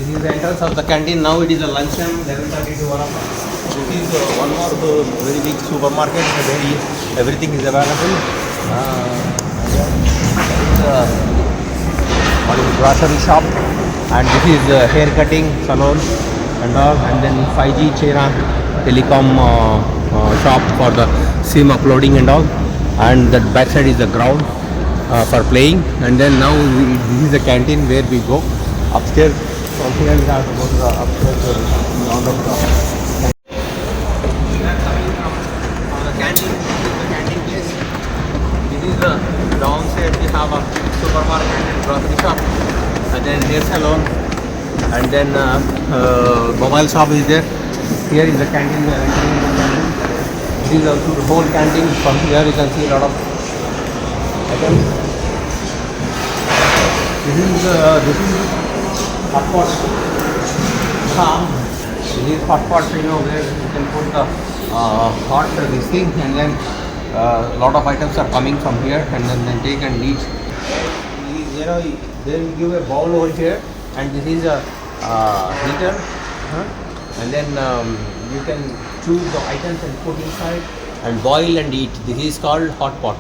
This is the entrance of the canteen. Now it is a lunchtime, 11:30 to 1 o'clock. This is one more very big supermarket where everything is available. There is a grocery shop, and this is a hair cutting salon and all, and then 5G Chera telecom shop for the SIM uploading and all, and that backside is the ground for playing. And then now this is the canteen where we go upstairs. From here we have to go to the upstairs round of the canteen. The canteen place. This is the downstairs. We have a supermarket and grocery shop, and then hair salon, and then mobile shop is there. Here is the canteen. We are entering the canteen. This is also the whole canteen. From here you can see a lot of items. This is hot pot. This is hot pot, you know, where you can put the hot this thing, and then a lot of items are coming from here, and then take and eat. You know, they will give a bowl over here, and this is a heater, and then you can choose the items and put inside and boil and eat. This is called hot pot.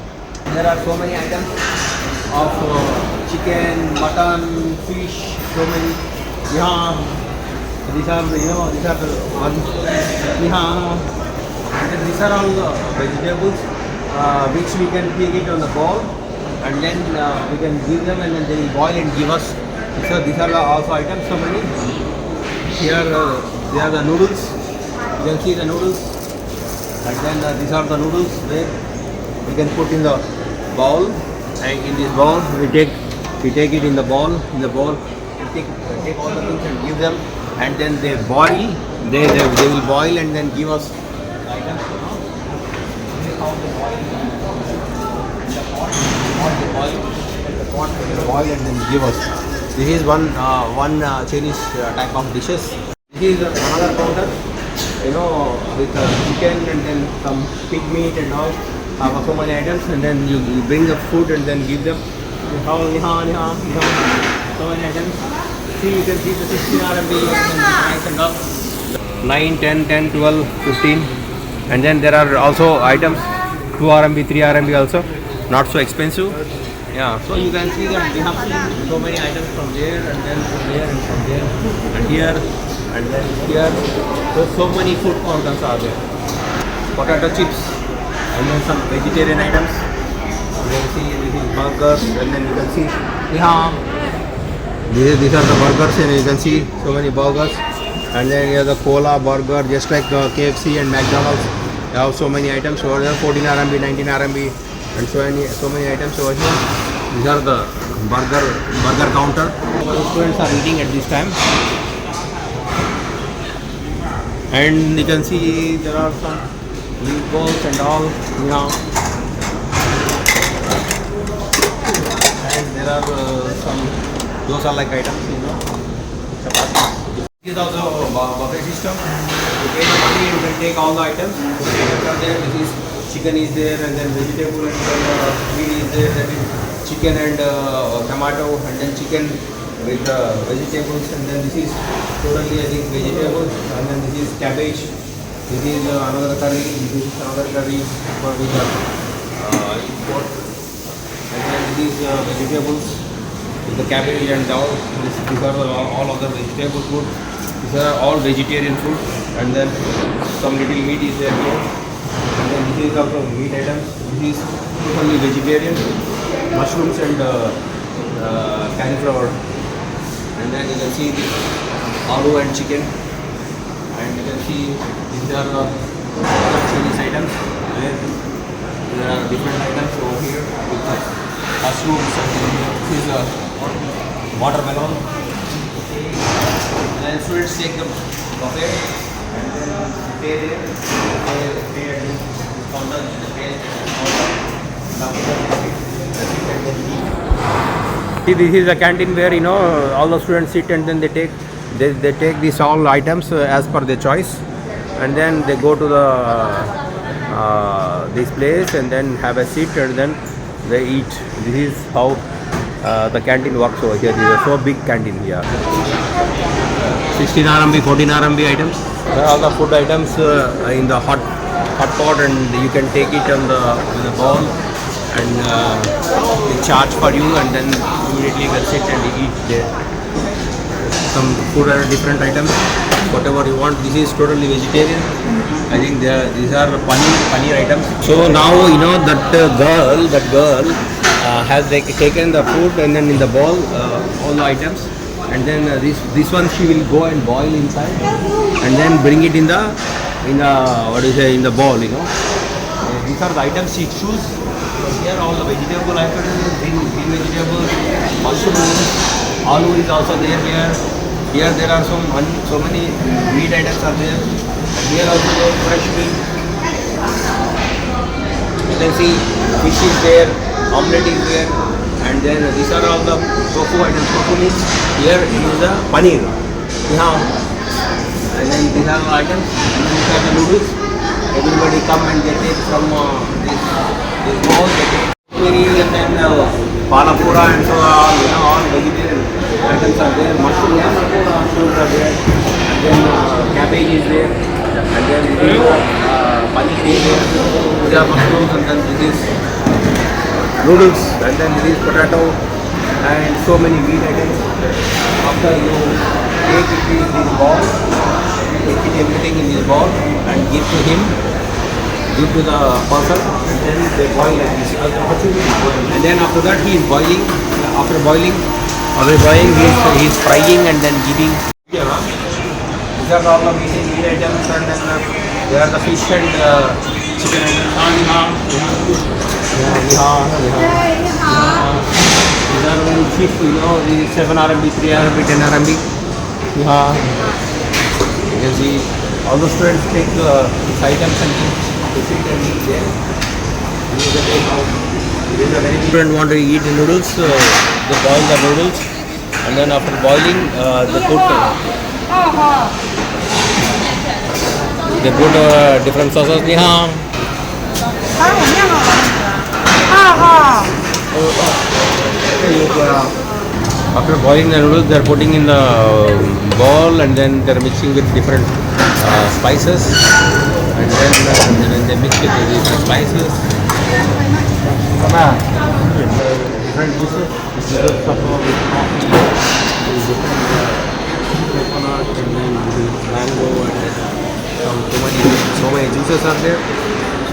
There are so many items of chicken, mutton, fish, so many. Yeah, these are, you know, these are the ones. Yeah, and these are all the vegetables which we can take it on the bowl, and then we can give them, and then they will boil and give us. So these are also items. So many. Here they are the noodles. You can see the noodles, and then these are the noodles where we can put in the bowl. And in this bowl we take it in the bowl. In the bowl we take all the things and give them, and then they boil. They will boil and then give us items. This is how they boil. The pot they boil and then give us. This is one Chinese type of dishes. This is another counter, you know, with chicken and then some pig meat and all. Have so many items, and then you bring the food and then give them. So many items. See, you can see the 16 RMB and all. 9, 10, 10, 12, 15. And then there are also items 2 RMB, 3 RMB also. Not so expensive. Yeah, so you can see that we have so many items from there, and then from there, and from there, and here, and then here. So many food counters are there. Potato chips, and then some vegetarian items. You can see this is burgers, and then you can see, yeah, these are the burgers, and you can see so many burgers. And then here the cola burger, just like KFC and McDonald's. You have so many items over there, 14 RMB, 19 RMB, and so many items over here. These are the burger counter. Our students are eating at this time, and you can see there are some meatballs and all, you know. And there are some dosa-like items, you know. Chapatis. This is also a buffet system. You pay the money, you can take all the items. After there, this is chicken is there, and then vegetable and then meat is there. That is chicken and tomato, and then chicken with vegetables, and then this is totally, I think, vegetables, and then this is cabbage. This is another curry. This is another curry for with pork, and then this is vegetables with the cabbage and all. These are all other vegetable food. These are all vegetarian food, and then some little meat is there here. And then this is also meat items. This is totally vegetarian, mushrooms and cauliflower. And then you can see the aloo and chicken. And you can see these are Chinese items where there are different items over here with mushrooms, and this is watermelon. And then students take the buffet and then pay there. Pay at this counter, pay See, this is a canteen where, you know, all the students sit, and then they take these all items as per their choice, and then they go to the this place and then have a seat, and then they eat. This is how the canteen works over here. This is a so big canteen here. 16 RMB, 14 RMB items. There are all the food items in the hot pot, and you can take it on the bowl, and they charge for you, and then immediately you can sit and eat there. Some food are different items, whatever you want. This is totally vegetarian. I think these are paneer items. So now you know that girl has taken the food and then in the bowl all the items, and then this one she will go and boil inside, and then bring it in the what do you say, in the bowl. You know, these are the items she choose. Here all the vegetable items, green vegetables, mushrooms, aloo is also there here. Here there are so many meat items are there. And here also fresh meat. You can see fish is there, omelette is there, and then these are all the tofu items. Tofu means here is the paneer. Yeah. And then these are the items. And then these are the noodles. Everybody come and get it from this bowl. They take and then palapura and so on. You know, all vegetarian items are there. Mushrooms are there. And then cabbage is there. And then paneer is there. These are mushrooms, and then this is noodles, and then this is potato, and so many meat items. After you take it in this bowl, take it everything in this bowl and give to him, give to the person, and then they boil like this. And then after that he is boiling. After boiling he is frying and then giving. These are all the meat items, and then there are the fish and chicken items. These are only fish, you know, the 7 RMB, 3 RMB, 10 RMB. You can see all the students take these items and sit and eat there. Students want to eat the noodles, they boil the noodles, and then after boiling they put different sauces. After boiling the noodles, they are putting in the bowl, and then they are mixing with different spices, and then they mix with the different spices. Different juices. Coconut, and then mango, and so many juices are there.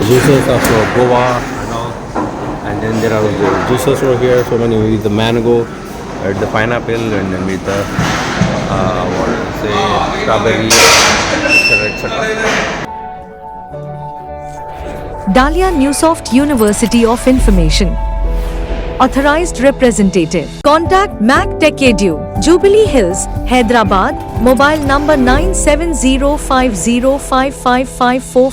Juices of guava and all, and then there are juices over here. So many with the mango, the pineapple, and then with the strawberry, etc. Dalia Newsoft University of Information. Authorized representative. Contact Mac Tech Edu, Jubilee Hills, Hyderabad. Mobile number 9705055554.